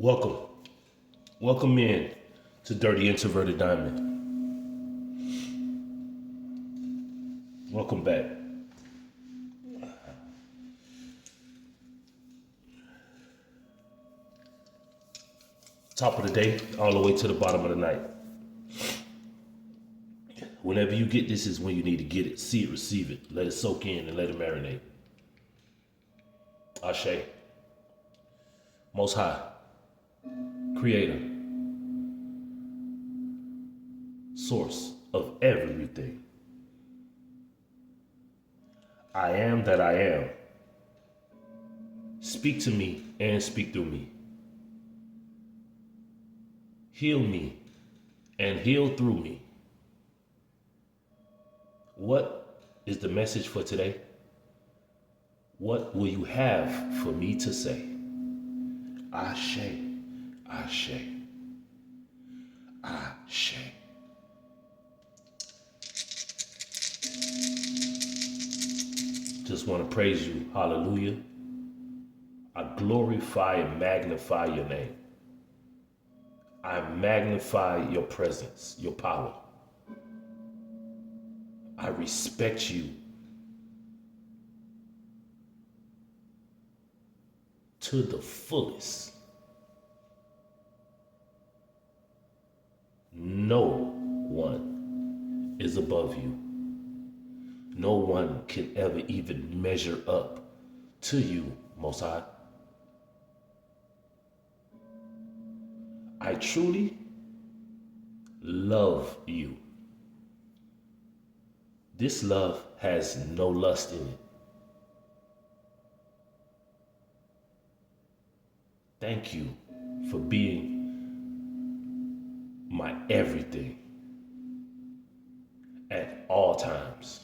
Welcome. Welcome in to Dirty Introverted Diamond. Welcome back. Top of the day, all the way to the bottom of the night. Whenever you get this is when you need to get it. See it, receive it. Let it soak in and let it marinate. Ashe. Most High. Creator. Source of everything. I am that I am. Speak to me and speak through me. Heal me and heal through me. What is the message for today? What will you have for me to say? Ashe, Ashe, Ashe. Just want to praise you. Hallelujah. I glorify and magnify your name. I magnify your presence, your power. I respect you to the fullest. No one is above you. No one can ever even measure up to you, Most High. I truly love you. This love has no lust in it. Thank you for being my everything at all times.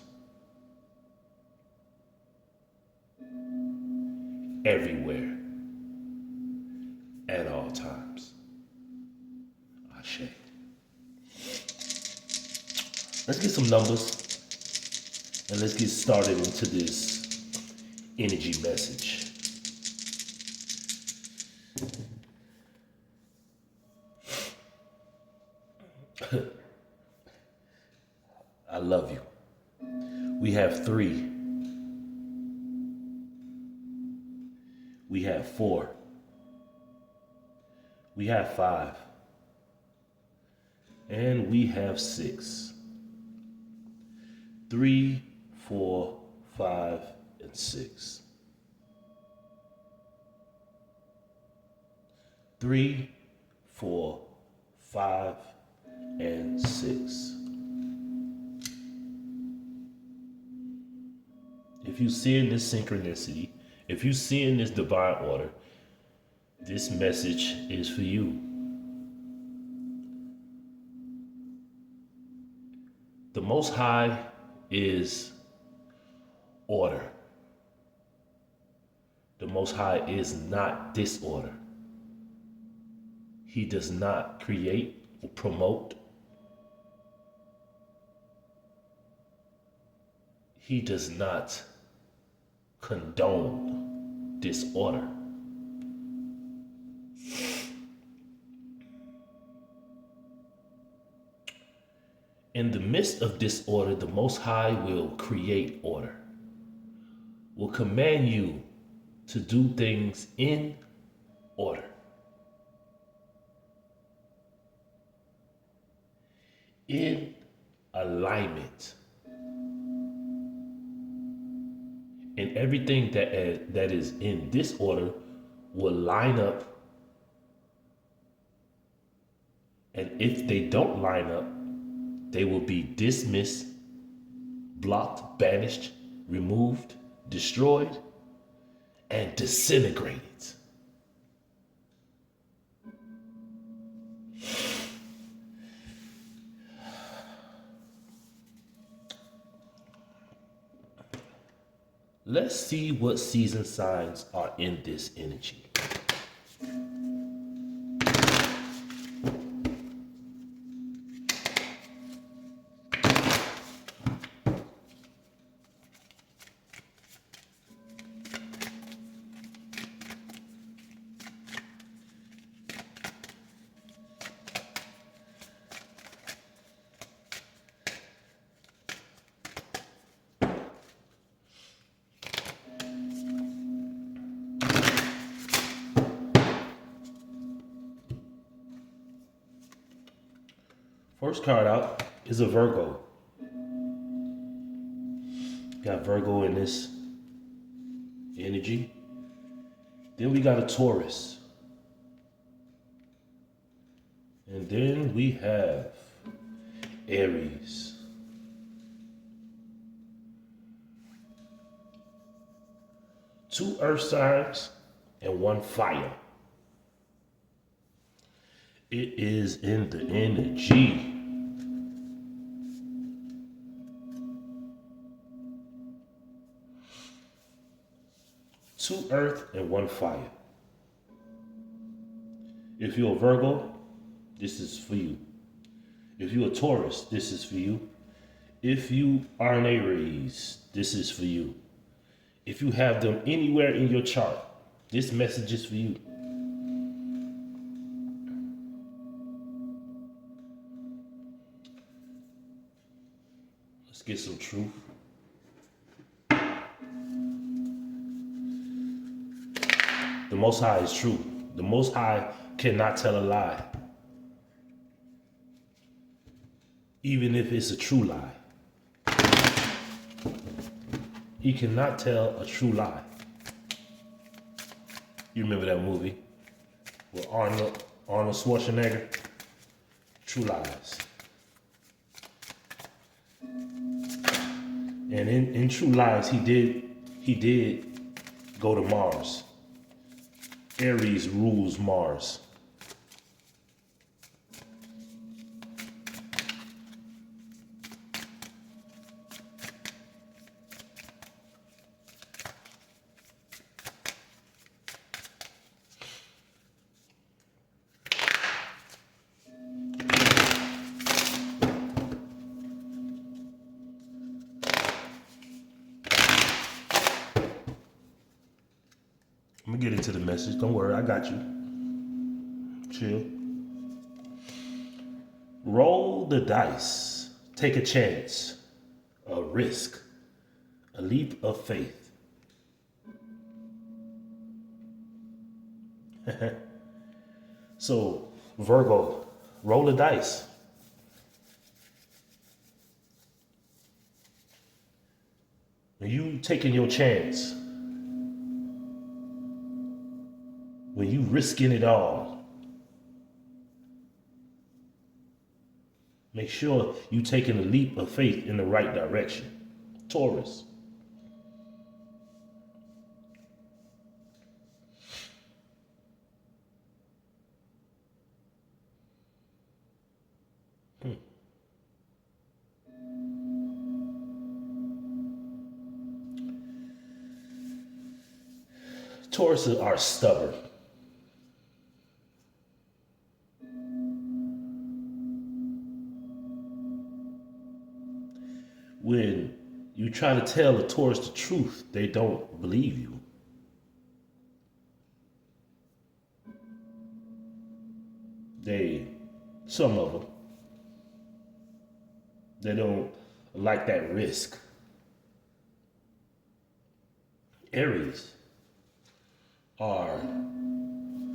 Everywhere. At all times. Ashe. Let's get some numbers and let's get started into this energy message. I love you. We have 3. We have 4. We have 5. And we have 6. 3, 4, 5, and 6. 3, 4, 5, and 6. If you see in this synchronicity, if you see in this divine order, this message is for you. The Most High is order. The Most High is not disorder. He does not create or promote. He does not condone disorder. In the midst of disorder, the Most High will create order, will command you to do things in order. In alignment. And everything that is in disorder will line up. And if they don't line up, they will be dismissed, blocked, banished, removed, destroyed, and disintegrated. Let's see what season signs are in this energy. First card out is a Virgo. Got Virgo in this energy. Then we got a Taurus. And then we have Aries. Two earth signs and one fire. It is in the energy. Two earth and one fire. If you're a Virgo, this is for you. If you're a Taurus, this is for you. If you are an Aries, this is for you. If you have them anywhere in your chart, this message is for you. Let's get some truth. The Most High is true. The Most High cannot tell a lie. Even if it's a true lie. He cannot tell a true lie. You remember that movie with Arnold Schwarzenegger? True Lies. And in True Lies, he did go to Mars. Aries rules Mars. Let me get into the message. Don't worry, I got you. Chill. Roll the dice. Take a chance. A risk. A leap of faith. So, Virgo, roll the dice. When you taking your chance, when you risking it all, make sure you taking a leap of faith in the right direction. Taurus. Tauruses are stubborn. When you try to tell a Taurus the truth, they don't believe you. Some of them, they don't like that risk. Aries are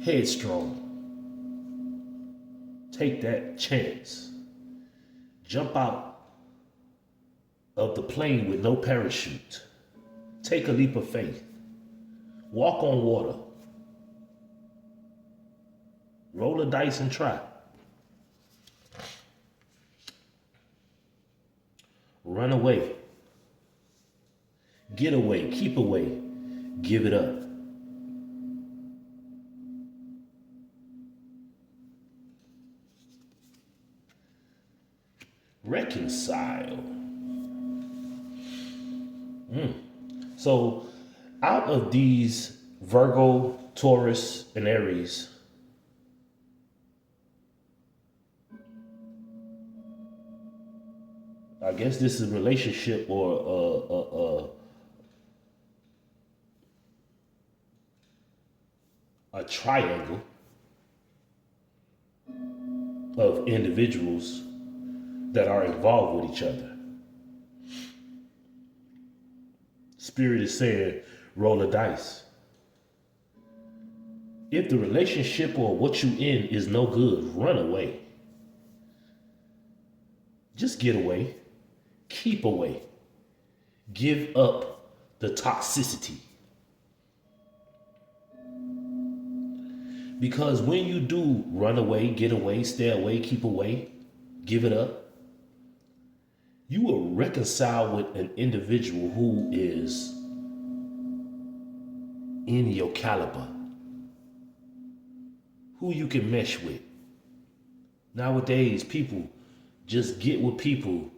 headstrong. Take that chance. Jump out of the plane with no parachute. Take a leap of faith. Walk on water. Roll the dice and try. Run away. Get away. Keep away. Give it up. Reconcile. So out of these Virgo, Taurus, and Aries, I guess this is a relationship or a triangle of individuals that are involved with each other. Spirit is saying, roll the dice. If the relationship or what you in is no good, run away. just get away, keep away, give up the toxicity. Because when you do run away, get away, stay away, keep away, give it up, you will reconcile with an individual who is in your caliber, who you can mesh with. Nowadays, people just get with people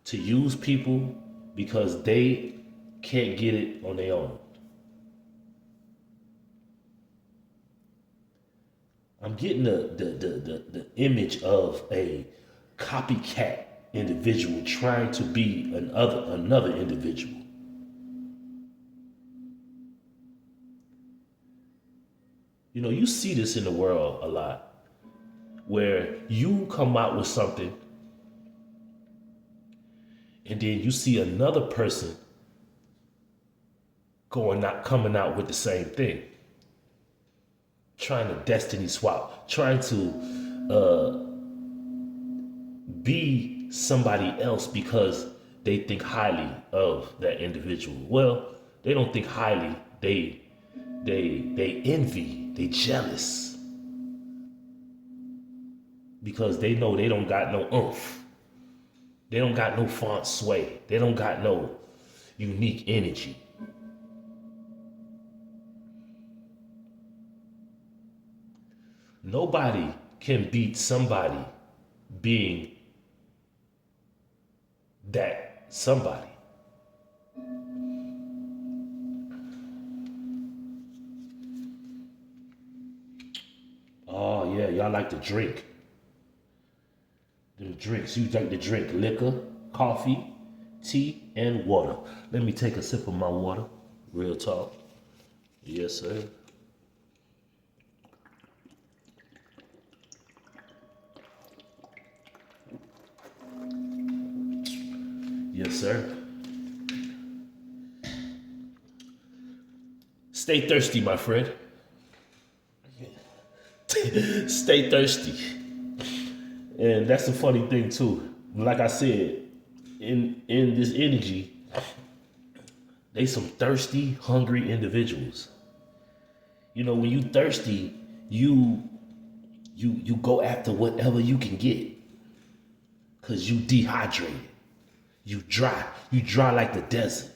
to use people because they can't get it on their own. I'm getting the image of a copycat individual trying to be another individual. You know, you see this in the world a lot, where you come out with something and then you see another person coming out with the same thing, trying to destiny swap, trying to be somebody else because they think highly of that individual. Well, they don't think highly. They envy. They jealous because they know they don't got no oomph. They don't got no font sway. They don't got no unique energy. Nobody can beat somebody being that somebody. Oh yeah, y'all like to drink. Them drinks, you like to drink liquor, coffee, tea, and water. Let me take a sip of my water. Real talk. Yes, sir. Yes, sir. Stay thirsty, my friend. Stay thirsty. And that's the funny thing too. Like I said, in this energy, they some thirsty, hungry individuals. You know, when you thirsty, you go after whatever you can get. Cause you dehydrated. You dry like the desert.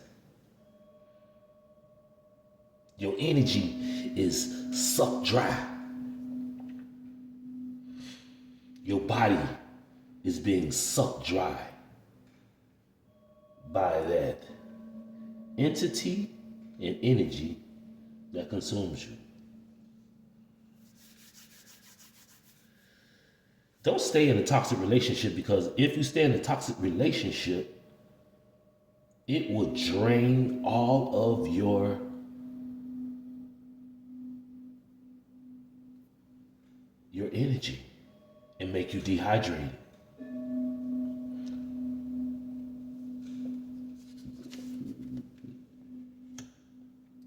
Your energy is sucked dry. Your body is being sucked dry by that entity and energy that consumes you. Don't stay in a toxic relationship, because if you stay in a toxic relationship, it will drain all of your energy and make you dehydrated.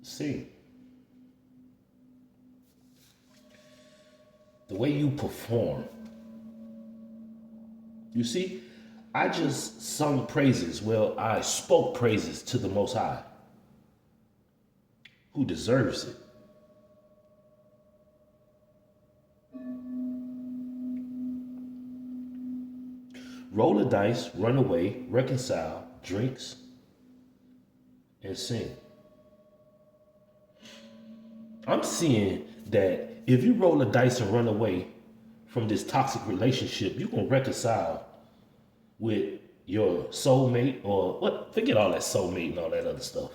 See, the way you perform. You see, I just sung praises. Well, I spoke praises to the Most High, who deserves it. Roll the dice, run away, reconcile, drinks, and sing. I'm seeing that if you roll the dice and run away from this toxic relationship, you're going to reconcile with your soulmate, or what? Forget all that soulmate and all that other stuff.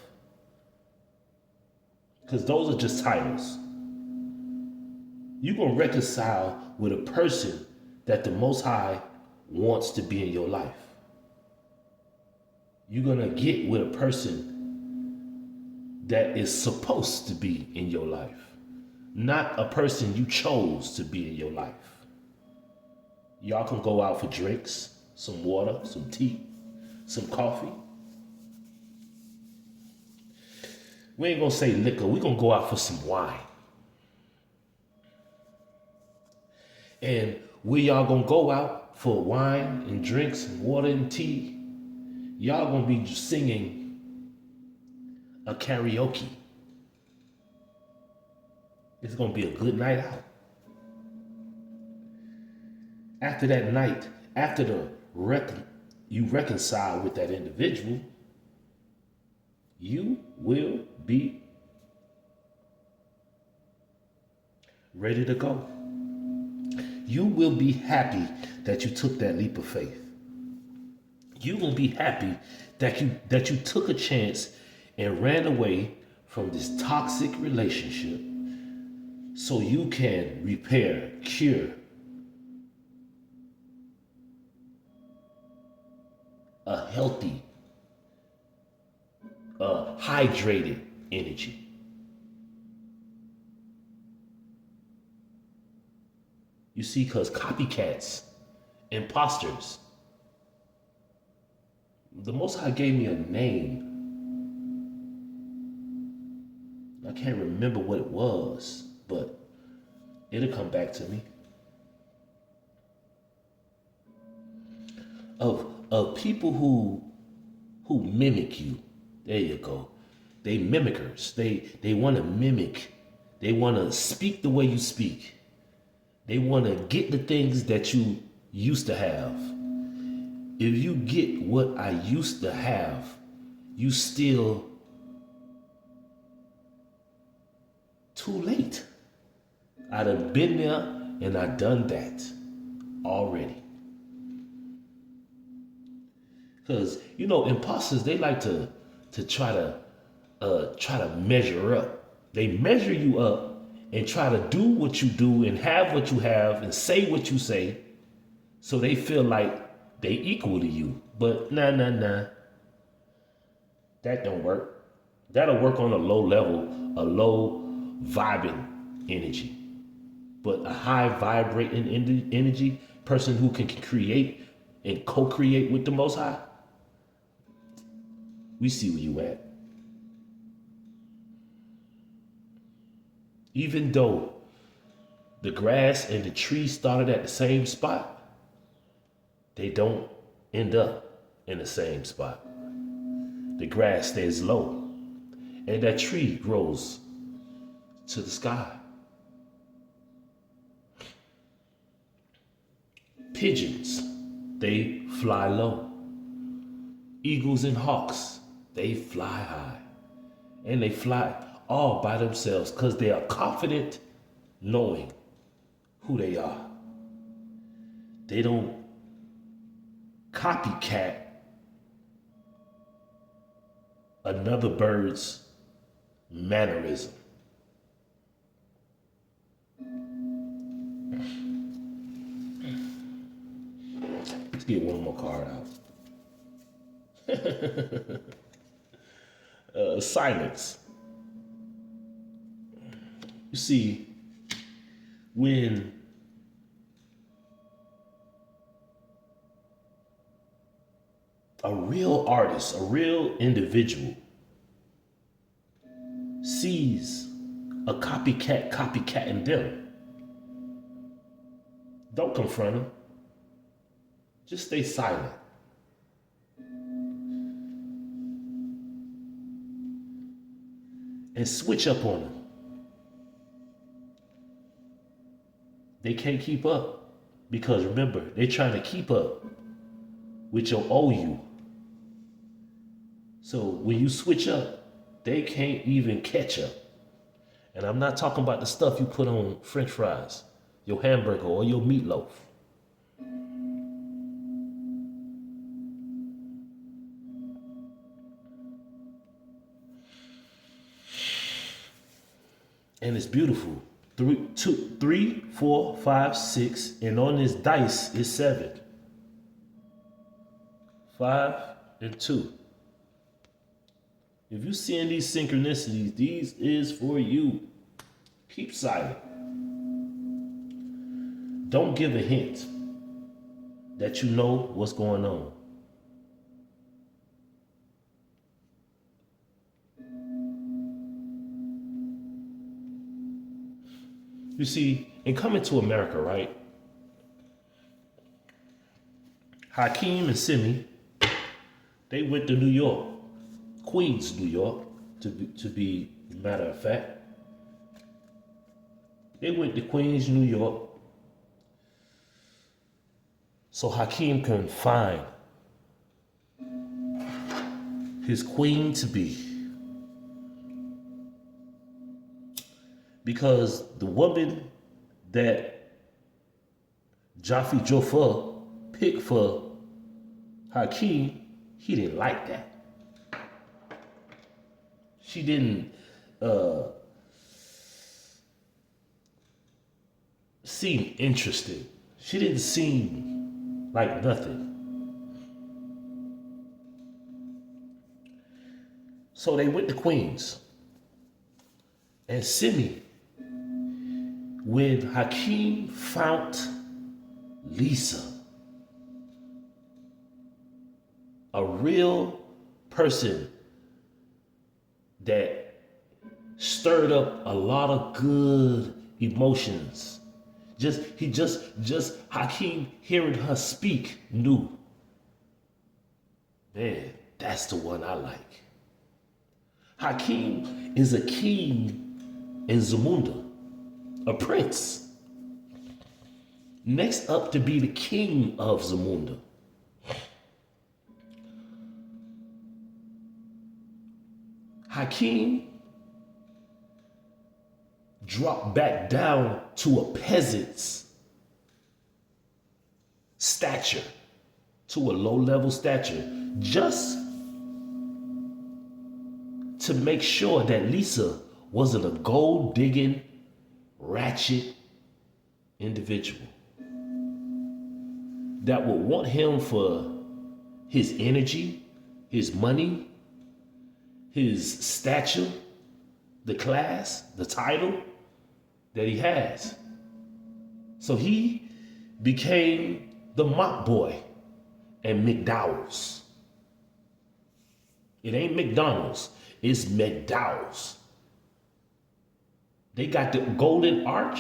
Because those are just titles. You're going to reconcile with a person that the Most High wants to be in your life. You're going to get with a person that is supposed to be in your life, not a person you chose to be in your life. Y'all can go out for drinks, some water, some tea, some coffee. We ain't gonna say liquor, we gonna go out for some wine. And where y'all gonna go out for wine and drinks and water and tea. Y'all gonna be singing a karaoke. It's gonna be a good night out. After that night, after you reconcile with that individual, you will be ready to go. You will be happy that you took that leap of faith. You will be happy that you took a chance and ran away from this toxic relationship so you can repair, cure a healthy, hydrated energy. You see, because copycats, imposters, the Most High gave me a name. I can't remember what it was, but it'll come back to me. Of people who mimic you. There you go. They mimickers. They want to mimic. They want to speak the way you speak. They want to get the things that you used to have. If you get what I used to have, you still too late. I done been there and I done that already. Because, imposters, they like to try to measure up. They measure you up and try to do what you do and have what you have and say what you say, so they feel like they equal to you. But nah. That don't work. That'll work on a low level, a low vibing energy. But a high vibrating energy, person who can create and co-create with the Most High, we see where you at. Even though the grass and the tree started at the same spot, they don't end up in the same spot. The grass stays low and that tree grows to the sky. Pigeons, they fly low. Eagles and hawks, they fly high. And they fly all by themselves because they are confident knowing who they are. They don't copycat another bird's mannerism. Let's get one more card out. Silence. You see, when a real artist, a real individual sees a copycat in them, don't confront them. Just stay silent. And switch up on them. They can't keep up because remember, they're trying to keep up with your OU. So when you switch up, they can't even catch up. And I'm not talking about the stuff you put on French fries, your hamburger, or your meatloaf. And it's beautiful. 3, 4, 5, 6, and on this dice is 7. 5 and 2. If you're seeing these synchronicities, these is for you. Keep silent. Don't give a hint that you know what's going on. You see, in coming to America, right? Hakeem and Simi, they went to New York, Queens, New York, to be matter of fact. They went to Queens, New York, so Hakeem can find his queen to be. Because the woman that Jaffe Joffer picked for Hakeem, he didn't like that. She didn't seem interested. She didn't seem like nothing. So they went to Queens. And Simi, when Hakeem found Lisa, a real person that stirred up a lot of good emotions. Just Hakeem hearing her speak knew, man, that's the one I like. Hakeem is a king in Zamunda, a prince. Next up to be the king of Zamunda. Hakeem dropped back down to a peasant's stature, to a low-level stature, just to make sure that Lisa wasn't a gold-digging, ratchet individual that would want him for his energy, his money, his stature, the class, the title that he has. So he became the mop boy at McDowell's. It ain't McDonald's, it's McDowell's. They got the golden arch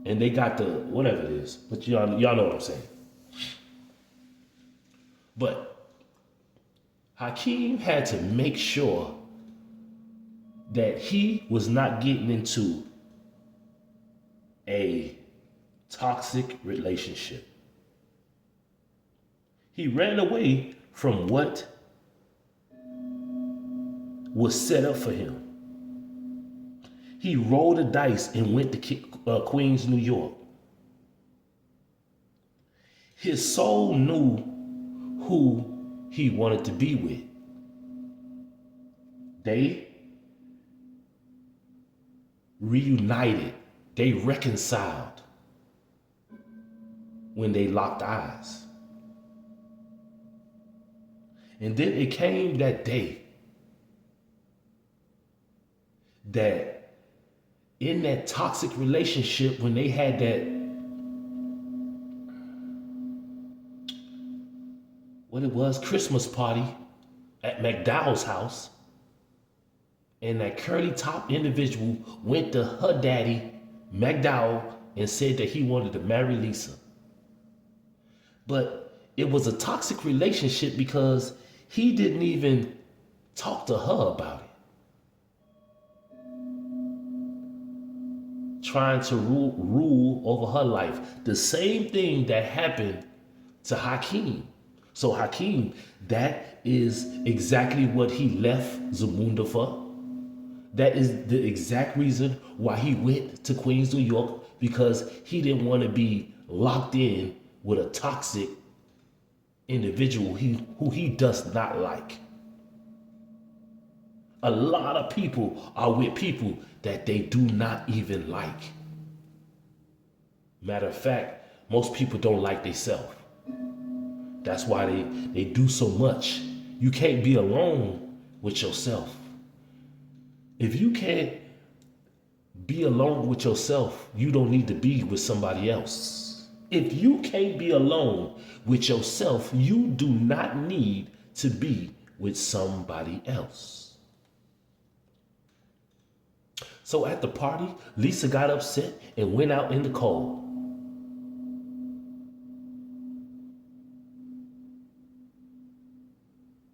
and they got the whatever it is, but y'all know what I'm saying. But Hakeem had to make sure that he was not getting into a toxic relationship. He ran away from what was set up for him. He rolled the dice and went to Queens, New York. His soul knew who he wanted to be with. They reunited. They reconciled when they locked eyes. And then it came that day that in that toxic relationship, when they had that, what it was, Christmas party at McDowell's house, and that curly top individual went to her daddy, McDowell, and said that he wanted to marry Lisa. But it was a toxic relationship because he didn't even talk to her about it. Trying to rule over her life. The same thing that happened to Hakeem. So Hakeem, that is exactly what he left Zamunda for. That is the exact reason why he went to Queens, New York, because he didn't want to be locked in with a toxic individual who he does not like. A lot of people are with people that they do not even like. Matter of fact, most people don't like themselves. That's why they do so much. You can't be alone with yourself. If you can't be alone with yourself, you don't need to be with somebody else. If you can't be alone with yourself, you do not need to be with somebody else. So at the party, Lisa got upset and went out in the cold.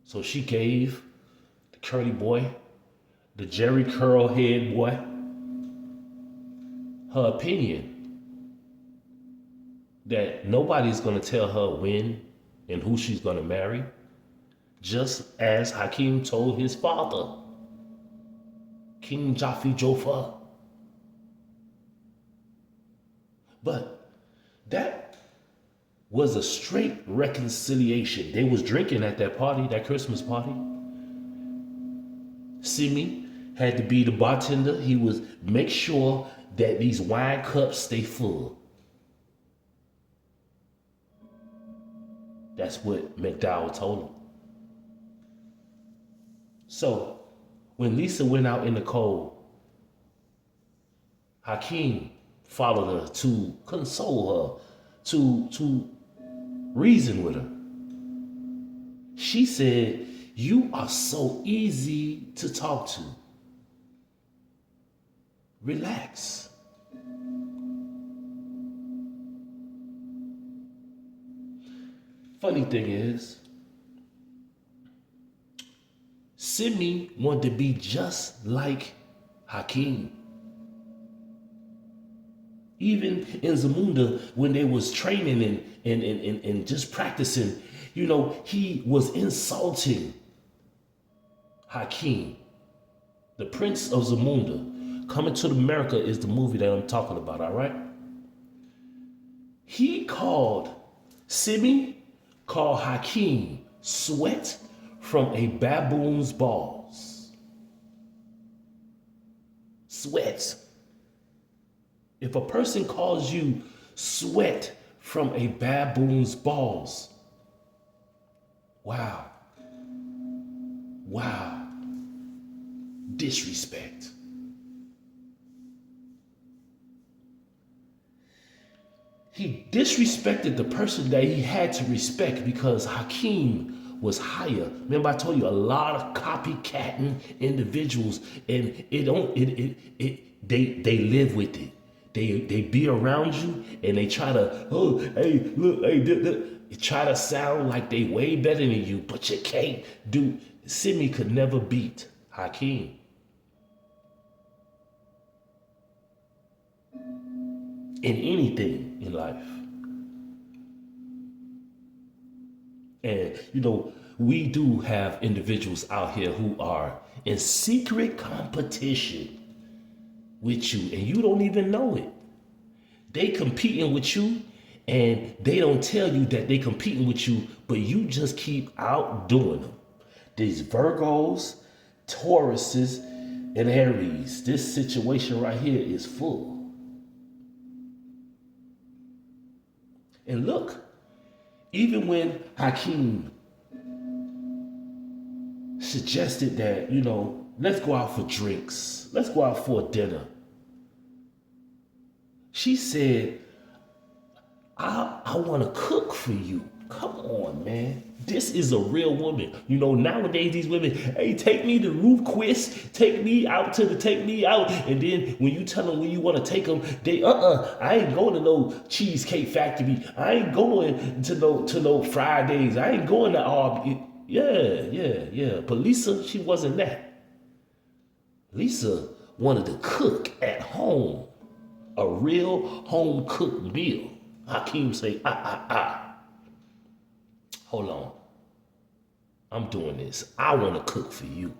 So she gave the curly boy, the Jerry curl head boy, her opinion that nobody's going to tell her when and who she's going to marry, just as Hakeem told his father, King Jaffe Joffer. But that was a straight reconciliation. They was drinking at that party, that Christmas party. Simi had to be the bartender. He was make sure that these wine cups stay full. That's what McDowell told him. So when Lisa went out in the cold, Hakeem followed her to console her, to reason with her. She said, "You are so easy to talk to. Relax." Funny thing is, Simi wanted to be just like Hakeem. Even in Zamunda, when they was training and just practicing, you know, he was insulting Hakeem, the Prince of Zamunda. Coming to America is the movie that I'm talking about, all right? Simi called Hakeem sweat from a baboon's balls. Sweat. If a person calls you sweat from a baboon's balls, wow. Wow. Disrespect. He disrespected the person that he had to respect because Hakeem was higher. Remember, I told you a lot of copycatting individuals, and they live with it. They be around you and they try to, oh, hey, look, hey, they try to sound like they way better than you, but you can't do. Simi could never beat Hakeem. In anything in life. And, you know, we do have individuals out here who are in secret competition with you, and you don't even know it. They competing with you, and they don't tell you that they competing with you, but you just keep outdoing them. These Virgos, Tauruses, and Aries, this situation right here is full. And look, even when Hakeem suggested that, you know, let's go out for drinks, let's go out for dinner, she said, I want to cook for you. Come on, man. This is a real woman. You know, nowadays these women, hey, take me to Ruth Chris, take me out. And then when you tell them where you want to take them, they, I ain't going to no Cheesecake Factory. I ain't going to no Fridays. I ain't going to Yeah. But Lisa, she wasn't that. Lisa wanted to cook at home, a real home cooked meal. Hakeem say, hold on. I'm doing this. I want to cook for you.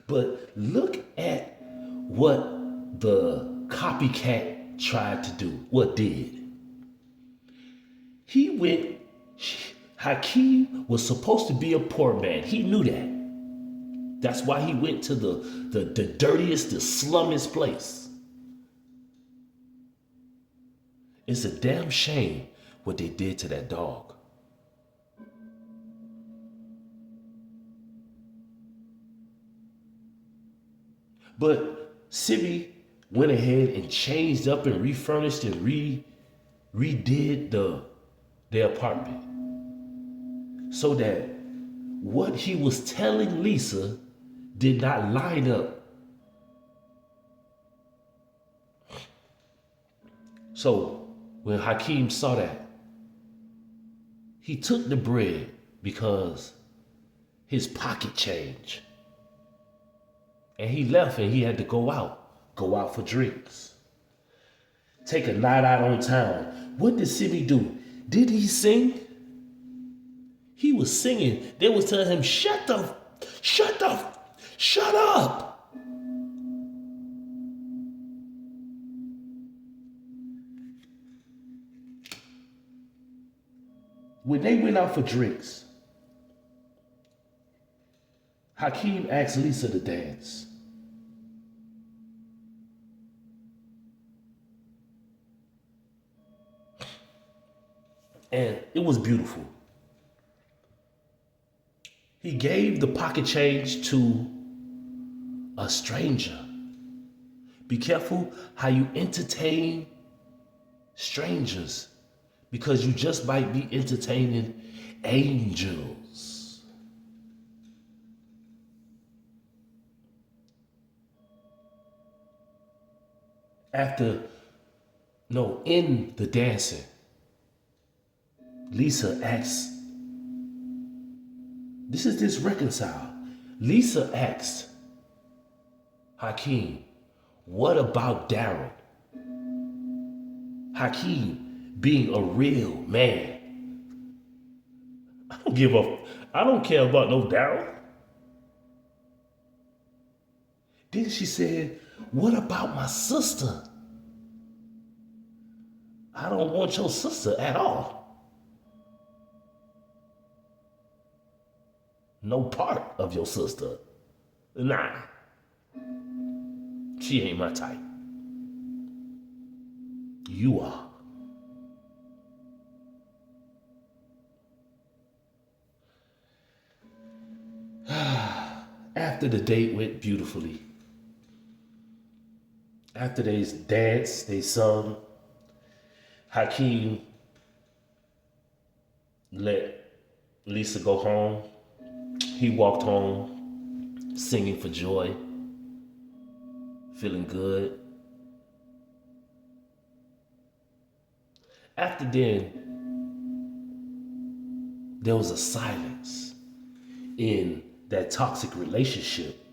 But look at what the copycat tried to do. What did? Hakeem was supposed to be a poor man. He knew that. That's why he went to the dirtiest, the slummiest place. It's a damn shame what they did to that dog. But Simi went ahead and changed up and refurnished and redid their apartment so that what he was telling Lisa did not line up. So when Hakeem saw that, He took the bread because his pocket changed. And he left and he had to go out for drinks. Take a night out on town. What did Simi do? Did he sing? He was singing. They was telling him, shut up. When they went out for drinks, Hakeem asked Lisa to dance. And it was beautiful. He gave the pocket change to a stranger. Be careful how you entertain strangers, because you just might be entertaining angels. In the dancing, Lisa asked, this is disreconciled. Lisa asked Hakeem, what about Darren? Hakeem being a real man. I don't care about no Darren. Then she said, what about my sister? I don't want your sister at all. No part of your sister. Nah. She ain't my type. You are. After the date went beautifully. After they danced, they sung, Hakeem let Lisa go home. He walked home singing for joy, feeling good. After then, there was a silence in that toxic relationship.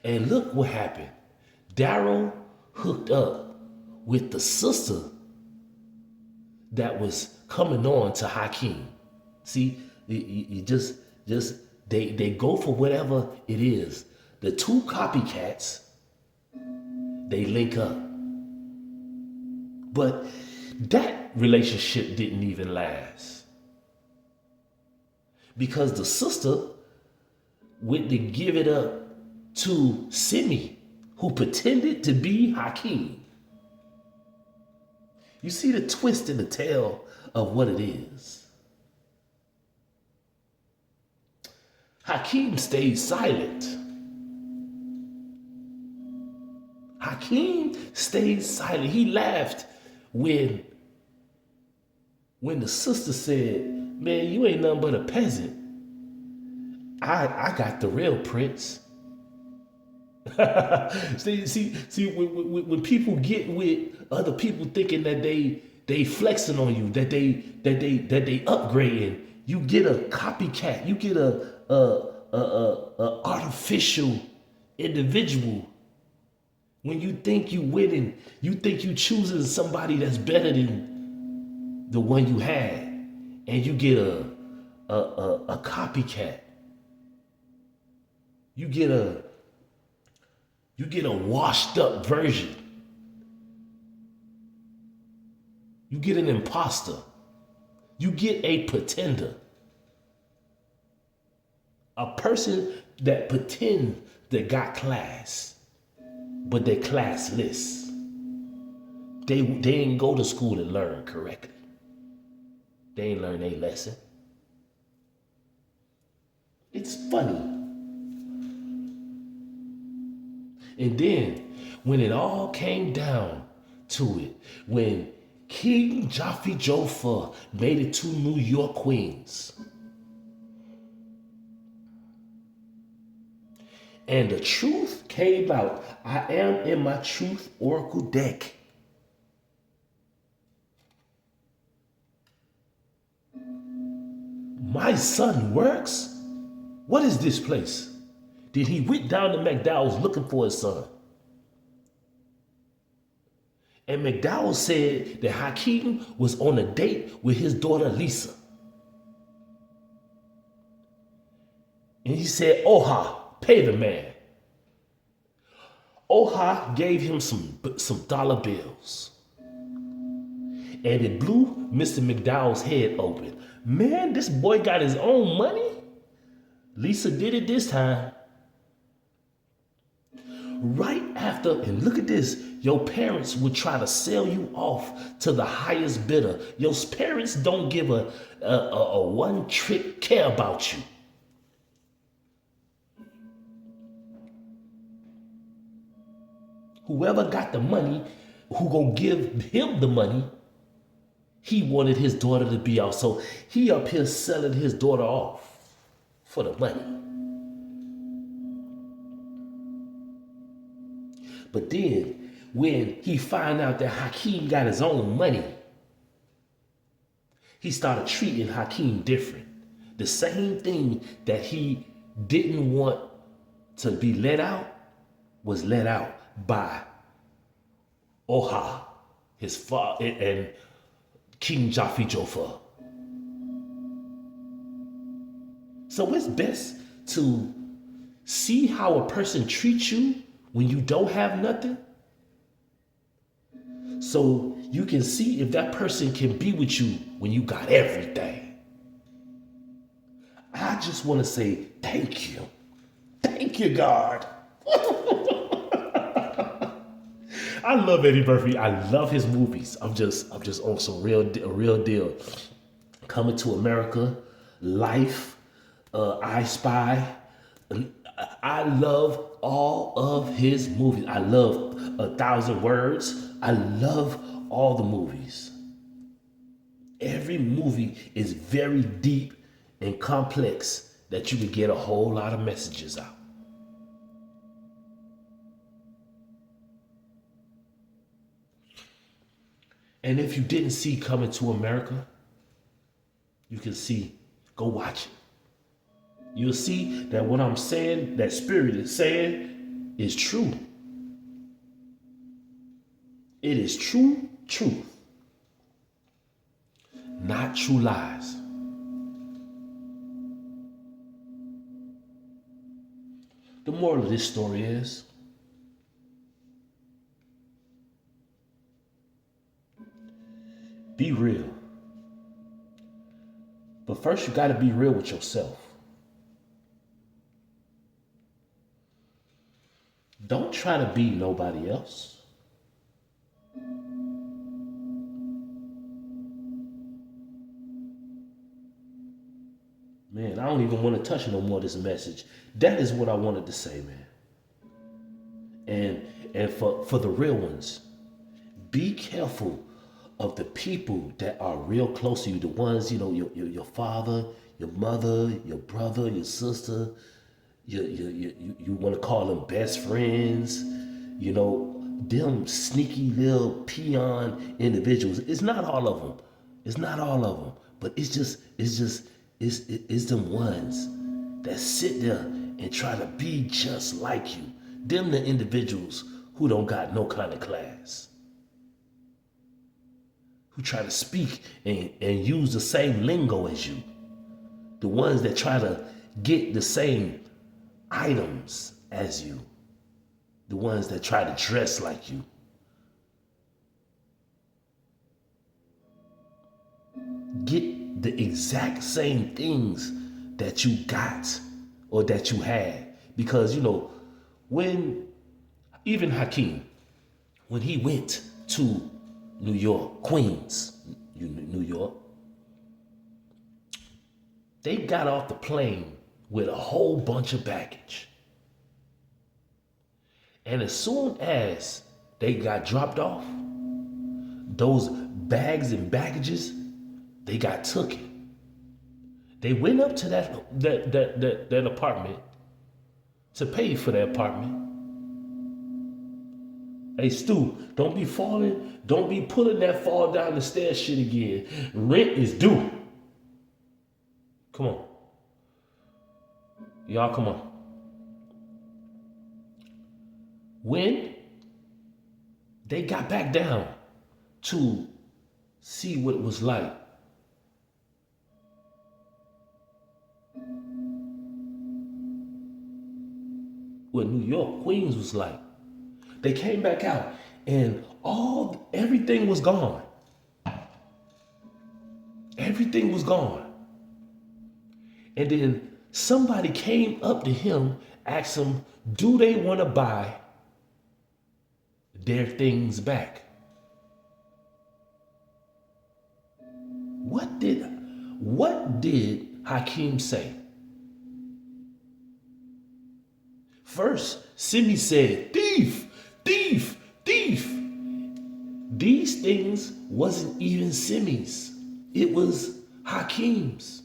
And look what happened. Daryl hooked up with the sister that was coming on to Hakeem. See, you just they go for whatever it is. The two copycats, they link up. But that relationship didn't even last. Because the sister went to give it up to Simi, who pretended to be Hakeem. You see the twist in the tale of what it is. Hakeem stayed silent. Hakeem stayed silent. He laughed when the sister said, man, you ain't nothing but a peasant. I got the real prince. see, when people get with other people thinking that they flexing on you, that they upgrading, you get a copycat, you get a artificial individual. When you think you winning, you think you choosing somebody that's better than the one you had, and you get a copycat. You get a washed up version. You get an imposter. You get a pretender. A person that pretend they got class, but they're classless. They ain't go to school and learn correctly. They ain't learn a lesson. It's funny. And then, when it all came down to it, when King Jaffe Joffer made it to New York, Queens, and the truth came out, I am in my truth oracle deck. My son works? What is this place? Then he went down to McDowell's looking for his son. And McDowell said that Hakeem was on a date with his daughter Lisa. And he said, Oha, pay the man. Oha gave him some dollar bills. And it blew Mr. McDowell's head open. Man, this boy got his own money? Lisa did it this time. Right after, and look at this, your parents would try to sell you off to the highest bidder. Your parents don't give a one-trick care about you. Whoever got the money, who gonna give him the money, he wanted his daughter to be out. So he up here selling his daughter off for the money. But then when he found out that Hakeem got his own money, he started treating Hakeem different. The same thing that he didn't want to be let out was let out by Oha, his father, and King Jaffe Joffer. So it's best to see how a person treats you when you don't have nothing, so you can see if that person can be with you when you got everything. I just want to say thank you. Thank you, God. I love Eddie Murphy. I love his movies. I'm just on some real deal. Coming to America, Life, I Spy. I love all of his movies. I love 1,000 Words. I love all the movies. Every movie is very deep and complex that you can get a whole lot of messages out. And if you didn't see Coming to America, you can see, go watch it. You'll see that what I'm saying, that Spirit is saying, is true. It is true truth, not true lies. The moral of this story is, be real. But first you gotta be real with yourself. Don't try to be nobody else. Man, I don't even want to touch no more of this message. That is what I wanted to say, man. And for the real ones, be careful of the people that are real close to you. The ones, you know, your father, your mother, your brother, your sister. You want to call them best friends, you know, them sneaky little peon individuals. It's not all of them. It's not all of them. But it's them ones that sit there and try to be just like you. Them the individuals who don't got no kind of class. Who try to speak and use the same lingo as you. The ones that try to get the same items as you. The ones that try to dress like you. Get the exact same things that you got or that you had. Because, you know, when even Hakeem, when he went to New York, Queens, New York, they got off the plane with a whole bunch of baggage. And as soon as they got dropped off, those bags and baggages, they got taken. They went up to that apartment to pay for that apartment. Hey Stu, don't be pulling that fall down the stairs shit again. Rent is due. Come on. Y'all, come on. When they got back down to see what it was like, what New York, Queens was like, they came back out and everything was gone. Everything was gone. And then somebody came up to him, asked him, do they want to buy their things back? What did Hakeem say? First, Simi said, thief, thief, thief. These things wasn't even Simi's. It was Hakeem's.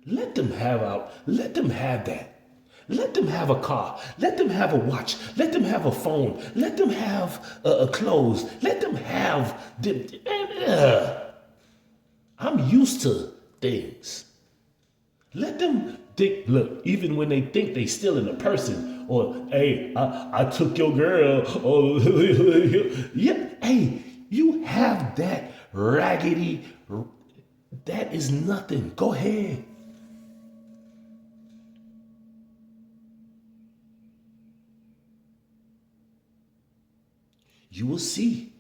Let them have that. Let them have a car. Let them have a watch. Let them have a phone. Let them have clothes. Let them have them. I'm used to things. Let them think, look, even when they think they stealing a person, or hey, I took your girl, or yeah, hey, you have that raggedy, that is nothing. Go ahead. You will see.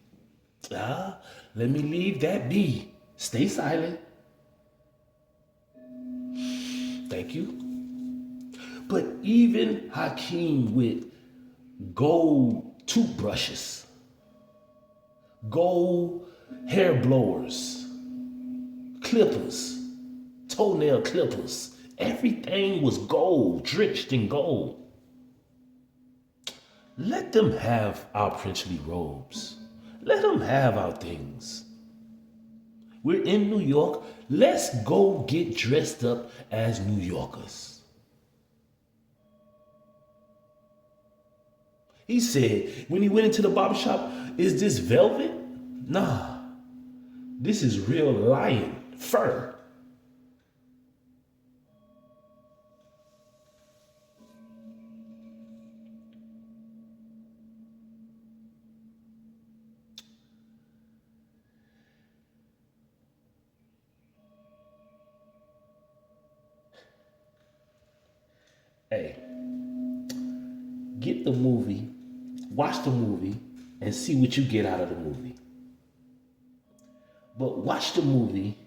Let me leave that be. Stay silent. Thank you. But even Hakeem with gold toothbrushes, gold hair blowers, clippers, toenail clippers, everything was gold, drenched in gold. Let them have our princely robes. Let them have our things. We're in New York. Let's go get dressed up as New Yorkers. He said when he went into the barbershop, is this velvet? Nah, this is real lion fur. Hey, get the movie, watch the movie, and see what you get out of the movie. But watch the movie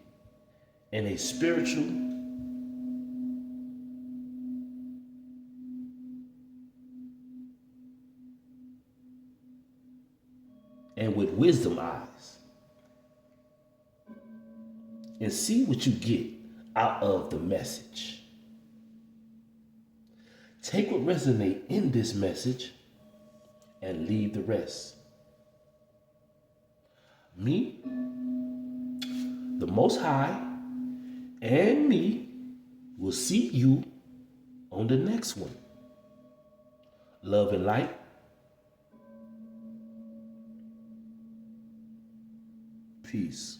in a spiritual and with wisdom eyes, and see what you get out of the message. Take what resonates in this message and leave the rest. Me, the Most High, and me will see you on the next one. Love and light. Peace.